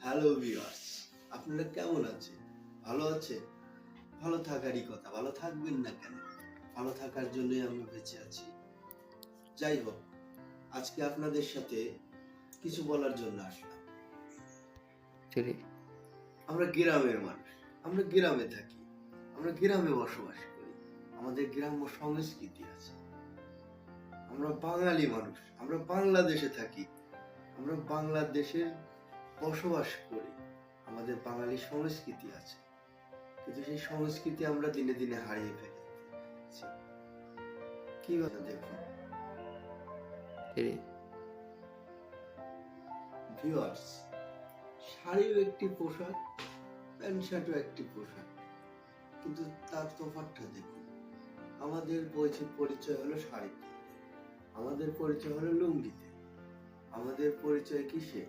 Hello viewers, আপনারা কেমন আছেন? ভালো আছেন? ভালো থাকারই কথা, ভালো থাকবেন না কেন? ভালো থাকার জন্যই আমরা বেঁচে আছি। যাই হোক, আজকে আপনাদের সাথে কিছু বলার জন্য আসলাম। ছেড়ে আমরা গ্রামের মানুষ, আমরা গ্রামে থাকি, আমরা গ্রামে বসবাস করি, আমাদের গ্রাম্য সংস্কৃতি আছে। আমরা বাঙালি মানুষ, আমরা বাংলাদেশে থাকি, আমরা বাংলাদেশের বসবাস করি, আমাদের বাঙালি সংস্কৃতি আছে। কিন্তু সেই সংস্কৃতি আমরা দিনে দিনে হারিয়ে ফেলছি। কি কথা দেখুন ছেড়ে ভিউয়ার্স, শাড়িও একটি পোশাক, প্যান্ট শার্টও একটি পোশাক, কিন্তু তার তফাৎটা দেখুন। আমাদের পরিচয় হলো শাড়িতে, আমাদের পরিচয় হলো লুঙ্গিতে, আমাদের পরিচয় কিসে?